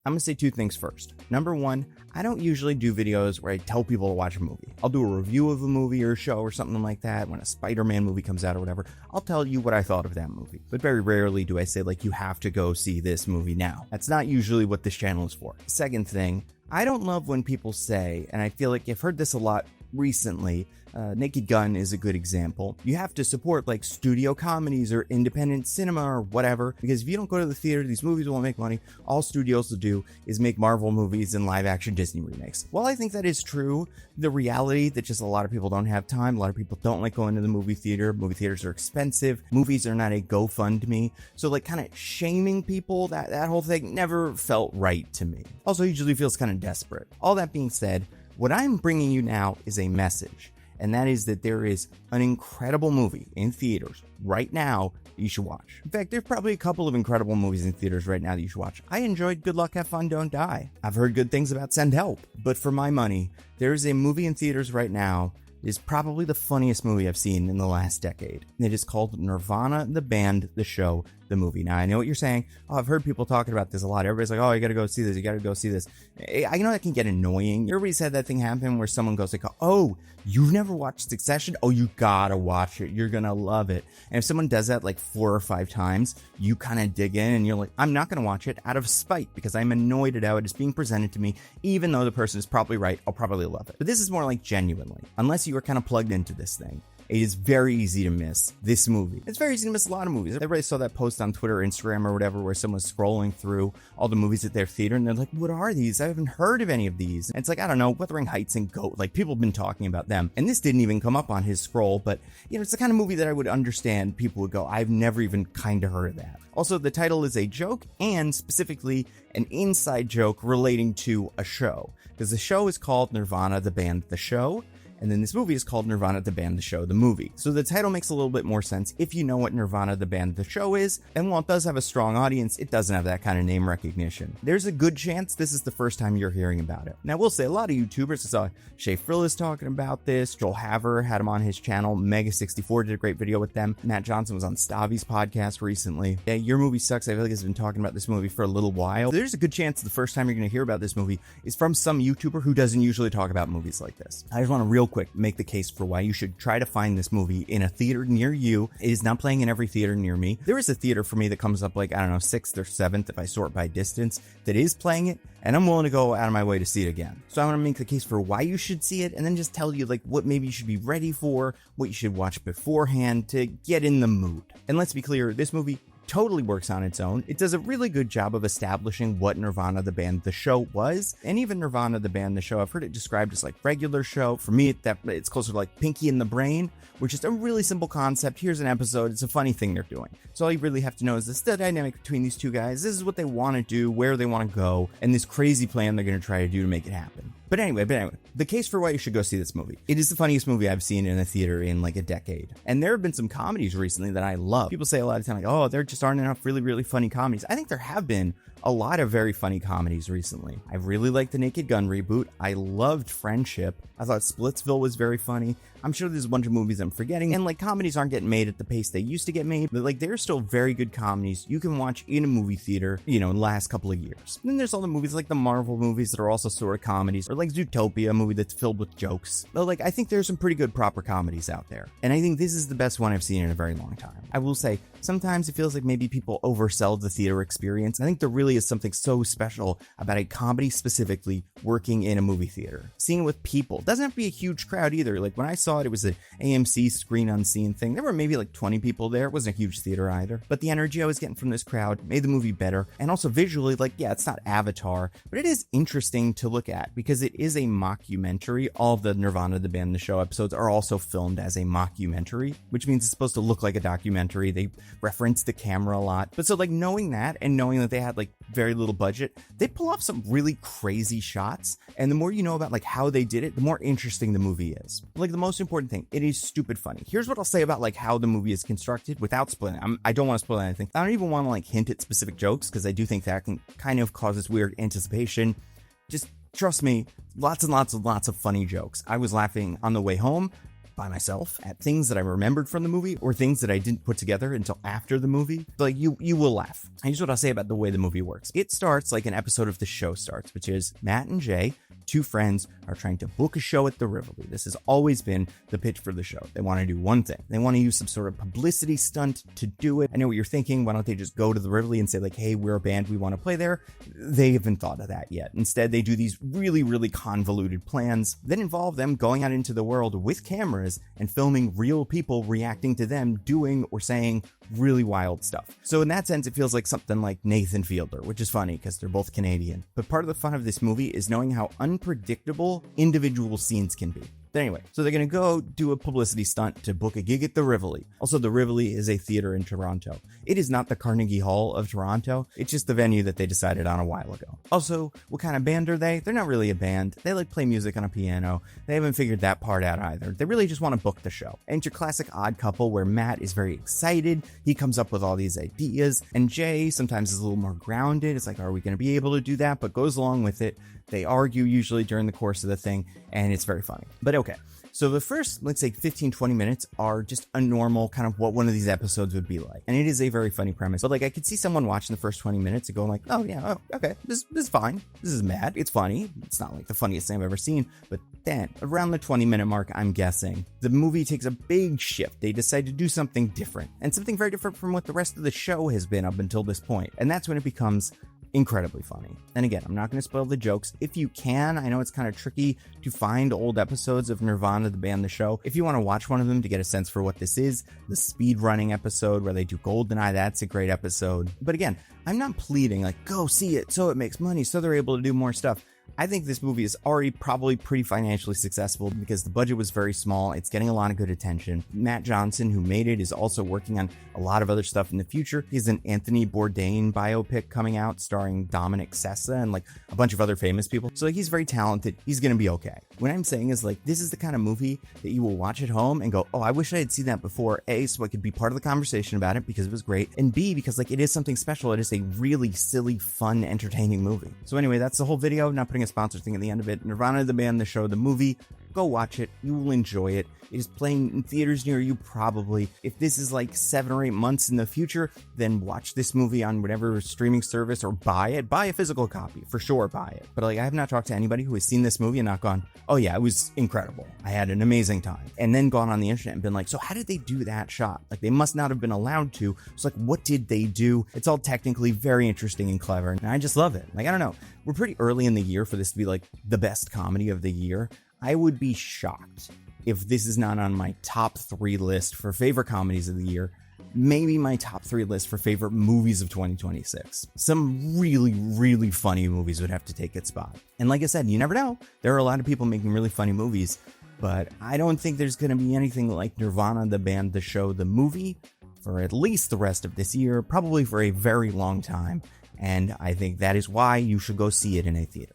I'm gonna say two things first. Number one, I don't usually do videos where I tell people to watch a movie. I'll do a review of a movie or a show or something like that. When a Spider-Man movie comes out or whatever, I'll tell you what I thought of that movie. But very rarely do I say, like, you have to go see this movie now. That's not usually what this channel is for. Second thing, I don't love when people say, and I feel like I've heard this a lot recently, Naked Gun is a good example. You have to support like studio comedies or independent cinema or whatever, because if you don't go to the theater, these movies won't make money. All studios will do is make Marvel movies and live action Disney remakes. While I think that is true, the reality that just a lot of people don't have time, a lot of people don't like going to the movie theater. Movie theaters are expensive. Movies are not a GoFundMe. So like kind of shaming people, that whole thing never felt right to me. Also usually feels kind of desperate. All that being said, what I'm bringing you now is a message, and that is that there is an incredible movie in theaters right now that you should watch. In fact, there's probably a couple of incredible movies in theaters right now that you should watch. I enjoyed Good Luck, Have Fun, Don't Die. I've heard good things about Send Help, but for my money, there is a movie in theaters right now that is probably the funniest movie I've seen in the last decade. It is called Nirvana, the band, the show, the movie. Now, I know what you're saying. Oh, I've heard people talking about this a lot. Everybody's like, oh, you gotta go see this, you gotta go see this. I know that can get annoying. Everybody's had that thing happen where someone goes like, oh, you've never watched Succession? Oh, you gotta watch it. You're gonna love it. And if someone does that like 4 or 5 times, you kind of dig in and you're like, I'm not gonna watch it out of spite because I'm annoyed at how it is being presented to me. Even though the person is probably right, I'll probably love it. But this is more like genuinely, unless you are kind of plugged into this thing. It is very easy to miss this movie. It's very easy to miss a lot of movies. Everybody saw that post on Twitter or Instagram or whatever where someone's scrolling through all the movies at their theater and they're like, what are these? I haven't heard of any of these. And it's like, I don't know, Wuthering Heights and Goat. Like, people have been talking about them. And this didn't even come up on his scroll, but you know, it's the kind of movie that I would understand people would go, I've never even kind of heard of that. Also, the title is a joke, and specifically an inside joke relating to a show, because the show is called Nirvana, the band, the show. And then this movie is called Nirvana, the band, the show, the movie. So the title makes a little bit more sense if you know what Nirvana, the band, the show is. And while it does have a strong audience, it doesn't have that kind of name recognition. There's a good chance this is the first time you're hearing about it. Now, I will say a lot of YouTubers, I saw Shay Frillis talking about this. Joel Haver had him on his channel. Mega64 did a great video with them. Matt Johnson was on Stavi's podcast recently. Yeah, Your Movie Sucks, I feel like has been talking about this movie for a little while. There's a good chance the first time you're going to hear about this movie is from some YouTuber who doesn't usually talk about movies like this. I just want to real quick make the case for why you should try to find this movie in a theater near you. It is not playing in every theater near me. There is a theater for me that comes up like, I don't know, 6th or 7th if I sort by distance that is playing it, and I'm willing to go out of my way to see it again. So I want to make the case for why you should see it and then just tell you like what maybe you should be ready for, what you should watch beforehand to get in the mood. And let's be clear, this movie totally works on its own. It does a really good job of establishing what Nirvana, the band, the show was. And even Nirvana, the band, the show, I've heard it described as like regular show. For me, it's closer to like Pinky and the Brain, which is a really simple concept. Here's an episode. It's a funny thing they're doing. So all you really have to know is this, the dynamic between these two guys. This is what they want to do, where they want to go, and this crazy plan they're going to try to do to make it happen. But anyway, the case for why you should go see this movie. It is the funniest movie I've seen in a theater in like a decade. And there have been some comedies recently that I love. People say a lot of time like, oh, there just aren't enough really, really funny comedies. I think there have been a lot of very funny comedies recently. I really liked the Naked Gun reboot. I loved Friendship. I thought Splitsville was very funny. I'm sure there's a bunch of movies I'm forgetting, and like comedies aren't getting made at the pace they used to get made, but like there's still very good comedies you can watch in a movie theater, you know, in the last couple of years. And then there's all the movies like the Marvel movies that are also sort of comedies, or like Zootopia, a movie that's filled with jokes. But like I think there's some pretty good proper comedies out there, and I think this is the best one I've seen in a very long time. I will say, sometimes it feels like maybe people oversell the theater experience. I think there really is something so special about a comedy specifically working in a movie theater. Seeing it with people. Doesn't have to be a huge crowd either. Like when I saw it, it was an AMC screen unseen thing. There were maybe like 20 people there. It wasn't a huge theater either. But the energy I was getting from this crowd made the movie better. And also visually, like, yeah, it's not Avatar, but it is interesting to look at because it is a mockumentary. All of the Nirvana, the band, the show episodes are also filmed as a mockumentary, which means it's supposed to look like a documentary. They reference the camera a lot. But so like knowing that and knowing that they had like very little budget, they pull off some really crazy shots. And the more you know about like how they did it, the more interesting the movie is. Like the most important thing, it is stupid funny. Here's what I'll say about like how the movie is constructed without spoiling. I don't want to spoil anything. I don't even want to like hint at specific jokes because I do think that can kind of cause this weird anticipation. Just trust me, lots and lots of funny jokes. I was laughing on the way home, by myself at things that I remembered from the movie or things that I didn't put together until after the movie, like you will laugh. Here's what I'll say about the way the movie works. It starts like an episode of the show starts, which is Matt and Jay, two friends, are trying to book a show at the Rivoli. This has always been the pitch for the show. They want to do one thing. They want to use some sort of publicity stunt to do it. I know what you're thinking. Why don't they just go to the Rivoli and say like, hey, we're a band, we want to play there? They haven't thought of that yet. Instead, they do these really, really convoluted plans that involve them going out into the world with cameras and filming real people reacting to them doing or saying really wild stuff. So in that sense, it feels like something like Nathan Fielder, which is funny because they're both Canadian. But part of the fun of this movie is knowing how unpredictable individual scenes can be. But anyway, so they're going to go do a publicity stunt to book a gig at the Rivoli. Also, the Rivoli is a theater in Toronto. It is not the Carnegie Hall of Toronto. It's just the venue that they decided on a while ago. Also, what kind of band are they? They're not really a band. They like play music on a piano. They haven't figured that part out either. They really just want to book the show. And it's your classic odd couple where Matt is very excited. He comes up with all these ideas. And Jay sometimes is a little more grounded. It's like, are we going to be able to do that? But goes along with it. They argue usually during the course of the thing, and it's very funny. But okay, so the first, let's say 15-20 minutes are just a normal kind of what one of these episodes would be like. And it is a very funny premise. But like I could see someone watching the first 20 minutes and going like, oh yeah, oh, okay, this is fine. This is mad. It's funny. It's not like the funniest thing I've ever seen. But then around the 20-minute mark, I'm guessing, the movie takes a big shift. They decide to do something different, and something very different from what the rest of the show has been up until this point. And that's when it becomes incredibly funny. And again, I'm not going to spoil the jokes. If you can, I know it's kind of tricky to find old episodes of Nirvana, the band, the show. If you want to watch one of them to get a sense for what this is, the speed running episode where they do Goldeneye, that's a great episode. But again, I'm not pleading like, go see it so it makes money so they're able to do more stuff. I think this movie is already probably pretty financially successful because the budget was very small. It's getting a lot of good attention. Matt Johnson, who made it, is also working on a lot of other stuff in the future. He has an Anthony Bourdain biopic coming out starring Dominic Sessa and like a bunch of other famous people. So like he's very talented. He's going to be okay. What I'm saying is like this is the kind of movie that you will watch at home and go, oh, I wish I had seen that before. A, so I could be part of the conversation about it because it was great. And B, because like it is something special. It is a really silly, fun, entertaining movie. So anyway, that's the whole video. Not putting a sponsor thing at the end of it. Nirvana, the band, the show, the movie. Go watch it. You will enjoy it. It is playing in theaters near you probably. If this is like 7 or 8 months in the future, then watch this movie on whatever streaming service or buy it. Buy a physical copy. For sure, buy it. But like I have not talked to anybody who has seen this movie and not gone, oh yeah, it was incredible. I had an amazing time. And then gone on the internet and been like, so how did they do that shot? Like they must not have been allowed to. It's like, what did they do? It's all technically very interesting and clever. And I just love it. Like, I don't know. We're pretty early in the year for this to be like the best comedy of the year. I would be shocked if this is not on my top 3 list for favorite comedies of the year. Maybe my top 3 list for favorite movies of 2026. Some really, really funny movies would have to take its spot. And like I said, you never know. There are a lot of people making really funny movies, but I don't think there's going to be anything like Nirvana, the band, the show, the movie for at least the rest of this year, probably for a very long time. And I think that is why you should go see it in a theater.